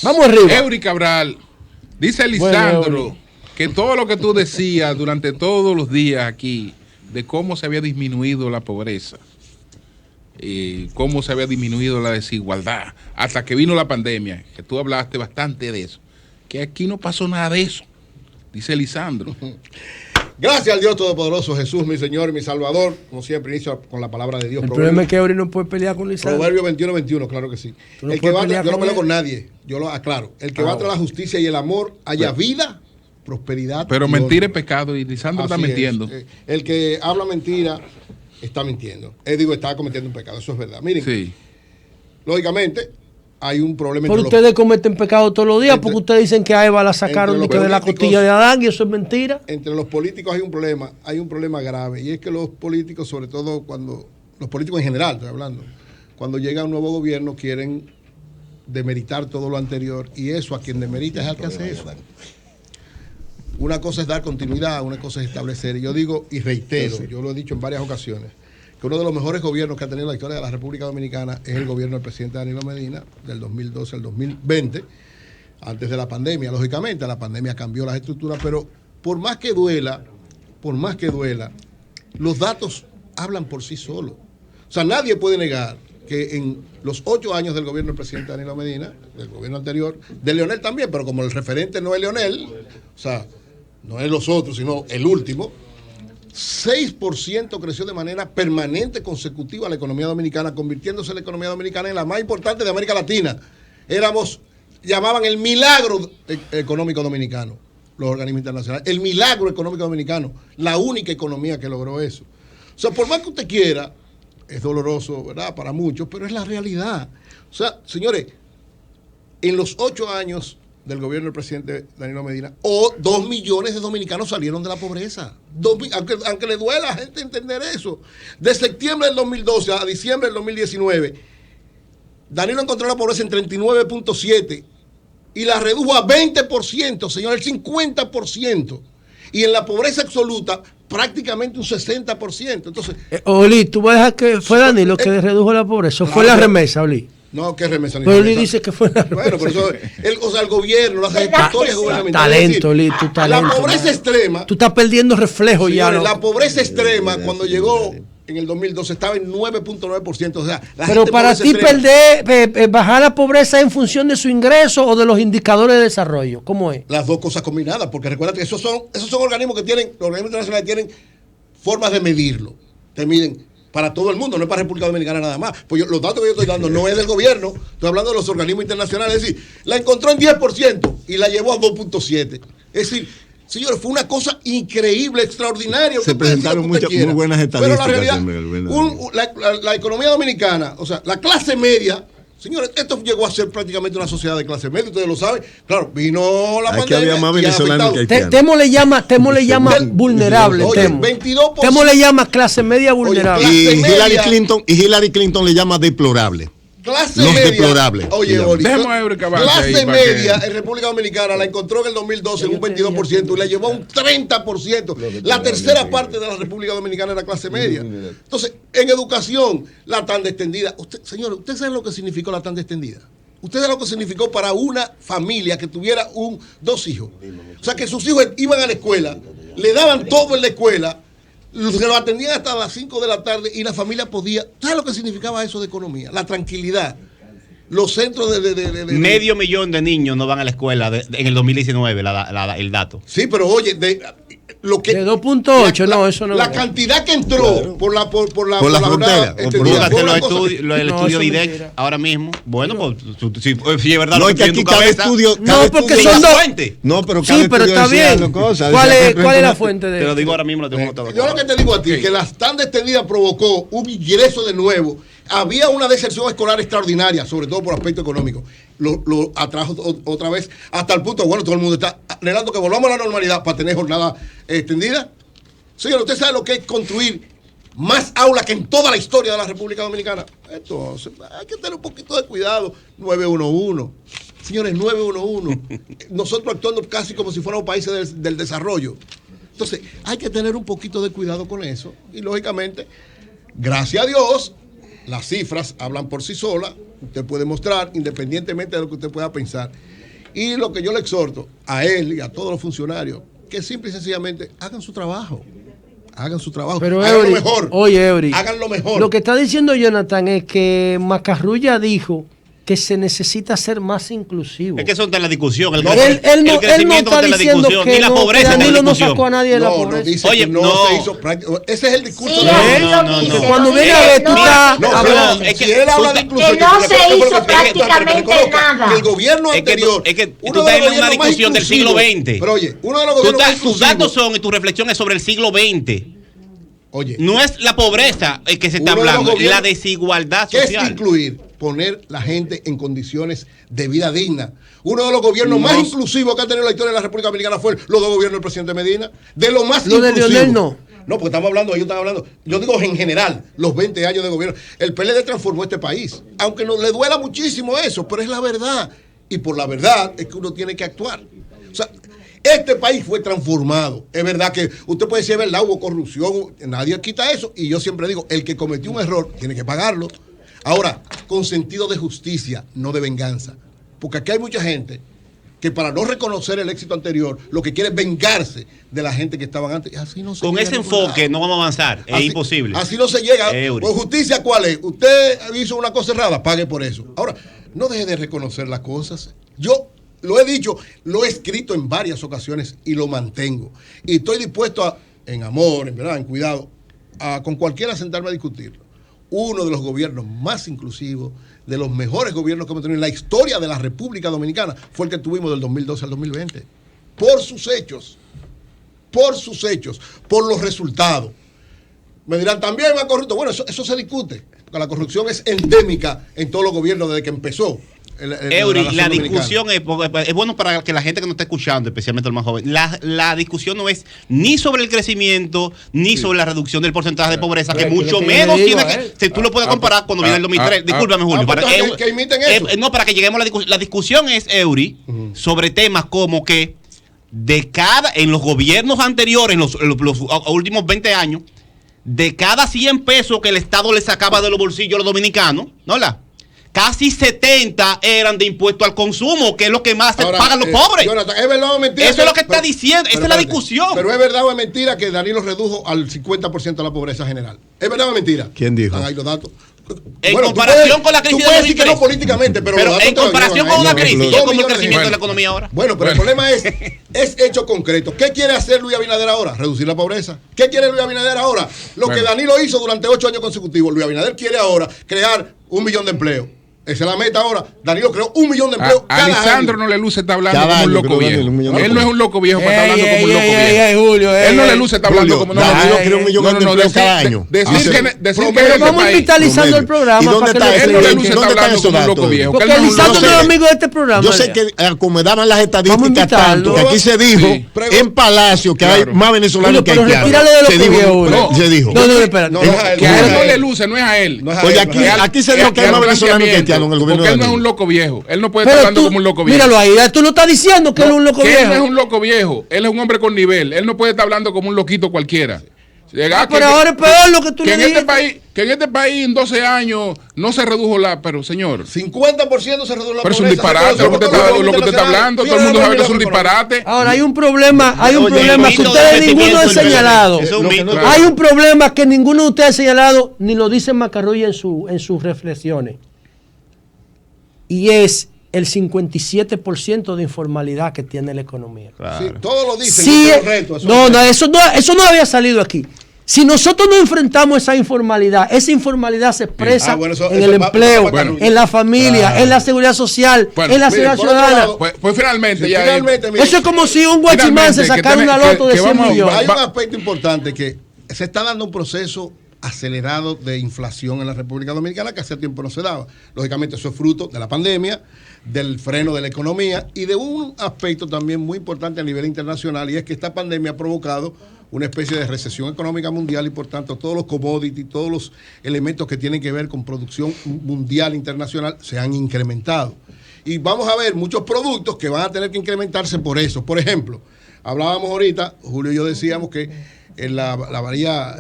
Vamos arriba. Eury Cabral, dice Lisandro que todo lo que tú decías durante todos los días aquí, de cómo se había disminuido la pobreza, cómo se había disminuido la desigualdad, hasta que vino la pandemia, que tú hablaste bastante de eso, que aquí no pasó nada de eso, dice Lisandro. Gracias al Dios Todopoderoso, Jesús, mi Señor y mi Salvador. Como siempre, inicio con la palabra de Dios. El problema es que Eury no puede pelear con Lisandro. Proverbio 21:21, claro que sí. No el que va, yo no peleo él. con nadie, yo lo aclaro. El que va tras la justicia y el amor, haya vida, prosperidad. Pero mentira es pecado y Lisandro está mintiendo. El que habla mentira está mintiendo. Está cometiendo un pecado, eso es verdad. Miren, sí. Lógicamente, hay un problema. Pero ustedes cometen pecado todos los días porque ustedes dicen que a Eva la sacaron de la costilla de Adán y eso es mentira. Entre los políticos hay un problema grave y es que los políticos, sobre todo cuando, los políticos en general estoy hablando, cuando llega un nuevo gobierno quieren demeritar todo lo anterior y eso a quien demerita es al que hace eso. Una cosa es dar continuidad, una cosa es establecer. Y yo digo y reitero, yo lo he dicho en varias ocasiones, que uno de los mejores gobiernos que ha tenido la historia de la República Dominicana es el gobierno del presidente Danilo Medina, del 2012 al 2020, antes de la pandemia. Lógicamente, la pandemia cambió las estructuras, pero por más que duela, los datos hablan por sí solos. O sea, nadie puede negar que en los 8 años del gobierno del presidente Danilo Medina, del gobierno anterior, de Leonel también, pero como el referente no es Leonel, o sea, no es los otros, sino el último, 6% creció de manera permanente, consecutiva la economía dominicana, convirtiéndose la economía dominicana en la más importante de América Latina. Llamaban el milagro económico dominicano, los organismos internacionales, el milagro económico dominicano, la única economía que logró eso. O sea, por más que usted quiera, es doloroso, ¿verdad?, para muchos, pero es la realidad. O sea, señores, en los 8 años del gobierno del presidente Danilo Medina, 2 millones de dominicanos salieron de la pobreza. Aunque le duela a la gente entender eso. De septiembre del 2012 a diciembre del 2019, Danilo encontró la pobreza en 39.7 y la redujo a 20%, señor, el 50%. Y en la pobreza absoluta, prácticamente un 60%. Entonces, Oli, ¿tú vas a dejar que fue Danilo que redujo la pobreza? ¿O fue la remesa, Oli? No, ¿qué remesa? Pero Oli dice que fue la remesa. Bueno, pero eso, el gobierno, las ejecutorias gubernamentales. Talento, Oli, tu talento. La pobreza extrema. Tú estás perdiendo reflejo ya. La pobreza extrema, cuando llegó en el 2012, estaba en 9.9%. O sea, pero para ti bajar la pobreza en función de su ingreso o de los indicadores de desarrollo, ¿cómo es? Las dos cosas combinadas, porque recuerda que esos son organismos que tienen, los organismos internacionales tienen formas de medirlo. Te miden para todo el mundo, no es para República Dominicana nada más. Pues los datos que yo estoy dando no es del gobierno, estoy hablando de los organismos internacionales. Es decir, la encontró en 10% y la llevó a 2.7%. Es decir, señores, fue una cosa increíble, extraordinaria. Se presentaron muy buenas estadísticas. Pero la realidad, la economía dominicana, o sea, la clase media, señores, esto llegó a ser prácticamente una sociedad de clase media, ustedes lo saben. Claro, vino la pandemia. Había más venezolanos que haitianos. Temo le llama vulnerable. Oye, 22%. Temo le llama clase media vulnerable. Y Hillary Clinton le llama deplorable. Clase los media, deplorables. Oye, clase media en República Dominicana la encontró en el 2012 en un 22% y la llevó a un 30%. La tercera parte de la República Dominicana era clase media. Entonces, en educación, la tanda extendida. Señores, ¿usted sabe lo que significó la tanda extendida? ¿Usted sabe lo que significó para una familia que tuviera 2 hijos? O sea, que sus hijos iban a la escuela, le daban todo en la escuela, se lo atendían hasta las 5 de la tarde y la familia podía. ¿Sabes lo que significaba eso de economía? La tranquilidad. Los centros de 500,000 de niños no van a la escuela en el 2019, el dato. Sí, pero oye, de 2.8, no, eso no. La cantidad que entró, claro, por la frontera. Búscate el estudio de IDEC ahora mismo. Bueno, pues si es verdad no, lo que aquí cada estudio. No, porque son dos. No, pero sí, pero está bien. ¿Cuál es la fuente de eso? Te lo digo ahora mismo, lo tengo notado. Yo lo que te digo a ti es que la tanda extendida provocó un ingreso de nuevo. Había una deserción escolar extraordinaria, sobre todo por aspecto económico. Lo atrajo otra vez hasta el punto, bueno, todo el mundo está anhelando que volvamos a la normalidad para tener jornada extendida. Señor, ¿usted sabe lo que es construir más aulas que en toda la historia de la República Dominicana? Entonces, hay que tener un poquito de cuidado. 911. Señores, 911. Nosotros actuando casi como si fuéramos países del desarrollo. Entonces, hay que tener un poquito de cuidado con eso. Y lógicamente, gracias a Dios, las cifras hablan por sí solas. usted puede mostrar, independientemente de lo que usted pueda pensar. Y lo que yo le exhorto a él y a todos los funcionarios, que simple y sencillamente hagan su trabajo. Hagan su trabajo. Pero hagan Eury, lo mejor. Oye, Eury, hagan lo mejor. Lo que está diciendo Jonathan es que Macarrulla dijo que se necesita ser más inclusivo. Es que eso está en la discusión. El no crecimiento está está en la diciendo discusión. que Ni la pobreza está en la discusión. No sacó a nadie de la pobreza. Dice Oye, que no se hizo práctico. Ese es el discurso. Sí, de Cuando viene a ver, tú estás hablando. Si él habla de inclusión, que no se hizo prácticamente nada. Que el gobierno anterior. Es que tú estás en una discusión del siglo XX. Pero oye, uno de los gobiernos más tus datos son y tu reflexión es sobre el siglo XX. Oye, no es la pobreza el que se está hablando, es la desigualdad social. ¿Qué es incluir? Poner la gente en condiciones de vida digna. Uno de los gobiernos más inclusivos que ha tenido la historia de la República Dominicana fue los dos gobiernos del presidente Medina. De lo más inclusivos. Lo de Leonel no. No, porque estamos hablando, ellos están hablando. Yo digo en general, los 20 años de gobierno. El PLD transformó este país. Aunque nos le duela muchísimo eso, pero es la verdad. Y por la verdad es que uno tiene que actuar. O sea, este país fue transformado. Es verdad que usted puede decir, es verdad, hubo corrupción, nadie quita eso. Y yo siempre digo, el que cometió un error tiene que pagarlo. Ahora, con sentido de justicia, no de venganza. Porque aquí hay mucha gente que para no reconocer el éxito anterior, lo que quiere es vengarse de la gente que estaban antes. Así no se con ese enfoque no vamos a avanzar, es imposible. Así no se llega. Pues justicia, ¿cuál es? Usted hizo una cosa errada, pague por eso. Ahora, no deje de reconocer las cosas. Yo lo he dicho, lo he escrito en varias ocasiones y lo mantengo. Y estoy dispuesto a, en amor, en verdad, en cuidado, a con cualquiera sentarme a discutirlo. Uno de los gobiernos más inclusivos, de los mejores gobiernos que hemos tenido en la historia de la República Dominicana, fue el que tuvimos del 2012 al 2020. Por sus hechos, por los resultados. Me dirán, también va corrupto. Bueno, eso se discute, porque la corrupción es endémica en todos los gobiernos desde que empezó. Eury, la discusión es bueno para que la gente que nos está escuchando, especialmente el más joven, la discusión no es ni sobre el crecimiento, ni sobre la reducción del porcentaje de pobreza, que mucho menos tiene que, si tú lo puedes comparar cuando viene el 2003. Discúlpame, Julio. Que imiten eso. No, para que lleguemos a la discusión es, Eury, sobre temas como que en los gobiernos anteriores, en los últimos 20 años, de cada 100 pesos que el Estado le sacaba de los bolsillos a los dominicanos, ¿no? Casi 70 eran de impuesto al consumo, que es lo que más pagan los pobres. Jonathan, ¿es verdad o mentira? Eso es lo que está diciendo, esa es la discusión. Pero es verdad o es mentira que Danilo redujo al 50% la pobreza general. ¿Es verdad o es mentira? ¿Quién dijo? Ahí los datos. En comparación con la crisis de 2003. Tú puedes decir que no políticamente, pero en comparación con una crisis, es como el crecimiento de la economía ahora. Bueno, pero el problema es hecho concreto. ¿Qué quiere hacer Luis Abinader ahora? Reducir la pobreza. ¿Qué quiere Luis Abinader ahora? Lo que Danilo hizo durante 8 años consecutivos. Luis Abinader quiere ahora crear 1 millón de empleos. Esa es la meta ahora. Danilo creó 1 millón de empleos. A Lisandro no le luce, está hablando como un loco viejo. Él no es un loco viejo, está hablando como un loco viejo. Él no le luce, está hablando como un loco viejo. Danilo creó 1 millón de empleos cada año. Decir que vamos vitalizando el programa. ¿Y dónde está él no le luce, está hablando como un loco viejo. Porque Lisandro no es amigo de este programa. Yo sé que acomodaban las estadísticas tanto que aquí se dijo en Palacio que hay más venezolanos que haitianos. Se dijo. No, espera. Que a él no le luce, no es a él. Oye, aquí se dijo que hay más venezolanos que haitianos en el gobierno de Danilo. Un loco viejo. Él no puede estar hablando como un loco viejo. Míralo ahí, tú lo estás diciendo que él es un loco viejo. Él no es un loco viejo, él es un hombre con nivel. Él no puede estar hablando como un loquito cualquiera. Pero ahora es peor lo que tú le dices. Que en este país en 12 años no se redujo pero señor. 50% se redujo la pobreza. Pero es un disparate lo que usted está hablando. Todo el mundo sabe que es un disparate. Ahora hay un problema que ustedes ninguno ha señalado. Hay un problema que ninguno de ustedes ha señalado, ni lo dice Macarrulla en sus reflexiones. Y es el 57% de informalidad que tiene la economía. Claro. Sí, todos lo dicen. Sí, eso no había salido aquí. Si nosotros no enfrentamos esa informalidad se expresa en el empleo, en la familia, en la seguridad social, en la seguridad ciudadana. Pues finalmente, eso es como si un guachimán se sacara una loto de 100 millones. Hay un aspecto importante que se está dando un proceso acelerado de inflación en la República Dominicana que hace tiempo no se daba. Lógicamente eso es fruto de la pandemia, del freno de la economía y de un aspecto también muy importante a nivel internacional, y es que esta pandemia ha provocado una especie de recesión económica mundial y por tanto todos los commodities, todos los elementos que tienen que ver con producción mundial internacional se han incrementado. Y vamos a ver muchos productos que van a tener que incrementarse por eso. Por ejemplo, hablábamos ahorita, Julio y yo decíamos que en la varilla,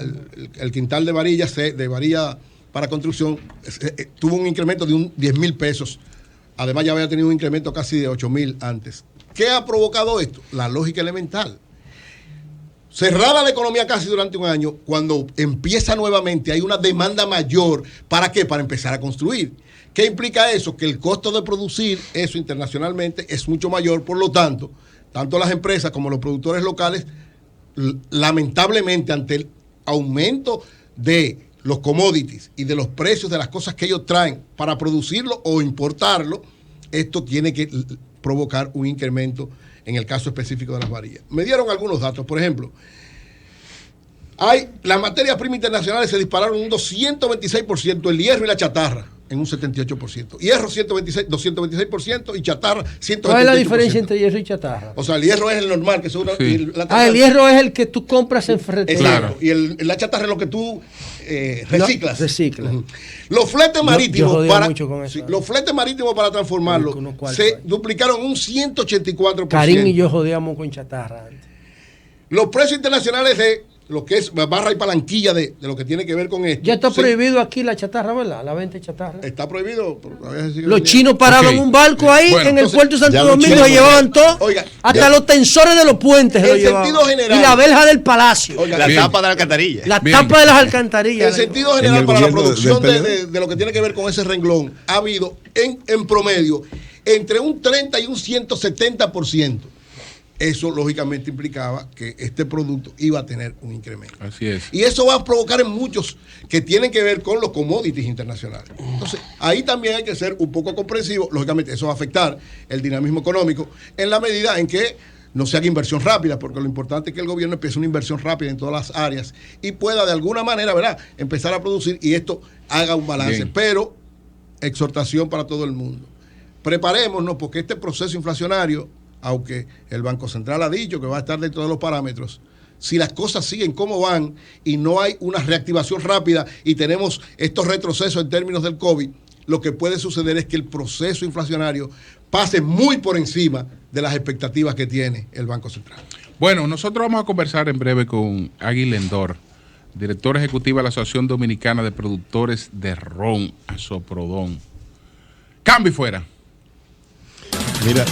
el quintal de varilla para construcción tuvo un incremento de 10,000 pesos. Además, ya había tenido un incremento casi de 8,000 antes. ¿Qué ha provocado esto? La lógica elemental. Cerrada la economía casi durante un año, cuando empieza nuevamente hay una demanda mayor. ¿Para qué? Para empezar a construir. ¿Qué implica eso? Que el costo de producir eso internacionalmente es mucho mayor, por lo tanto las empresas como los productores locales, lamentablemente, ante el aumento de los commodities y de los precios de las cosas que ellos traen para producirlo o importarlo, esto tiene que provocar un incremento en el caso específico de las varillas. Me dieron algunos datos, por ejemplo, las materias primas internacionales se dispararon un 226%, el hierro y la chatarra en un 78%. Hierro 226% y chatarra 128%. ¿Cuál es la diferencia entre hierro y chatarra? O sea, el hierro es el normal, que es una, sí. el hierro es el que tú compras en ferretería. Claro. Y la chatarra es lo que tú reciclas. Recicla. Los fletes marítimos los fletes marítimos para transformarlo se duplicaron un 184%. Karim y yo jodíamos con chatarra antes. Los precios internacionales de lo que es barra y palanquilla de lo que tiene que ver con esto. Ya está prohibido aquí la chatarra, ¿verdad? La venta de chatarra. Está prohibido. Los chinos paraban un barco ahí en el puerto de Santo Domingo, lo llevaban todo. Oiga, hasta los tensores de los puentes lo llevaban. General, y la verja del palacio. Oiga, la tapa de la alcantarilla. La tapa de las alcantarillas. En sentido general, para la producción de lo que tiene que ver con ese renglón, ha habido en promedio entre un 30 y un 170%. Eso lógicamente implicaba que este producto iba a tener un incremento. Así es. Y eso va a provocar en muchos que tienen que ver con los commodities internacionales. Entonces, ahí también hay que ser un poco comprensivo. Lógicamente, eso va a afectar el dinamismo económico en la medida en que no se haga inversión rápida, porque lo importante es que el gobierno empiece una inversión rápida en todas las áreas y pueda de alguna manera, ¿verdad?, empezar a producir y esto haga un balance. Bien. Pero, exhortación para todo el mundo. Preparémonos porque este proceso inflacionario, aunque el Banco Central ha dicho que va a estar dentro de los parámetros, si las cosas siguen como van y no hay una reactivación rápida y tenemos estos retrocesos en términos del COVID, lo que puede suceder es que el proceso inflacionario pase muy por encima de las expectativas que tiene el Banco Central. Bueno, nosotros vamos a conversar en breve con Agui Lendor, director ejecutivo de la Asociación Dominicana de Productores de Ron, Asoprodón. Cambio y fuera. Mira.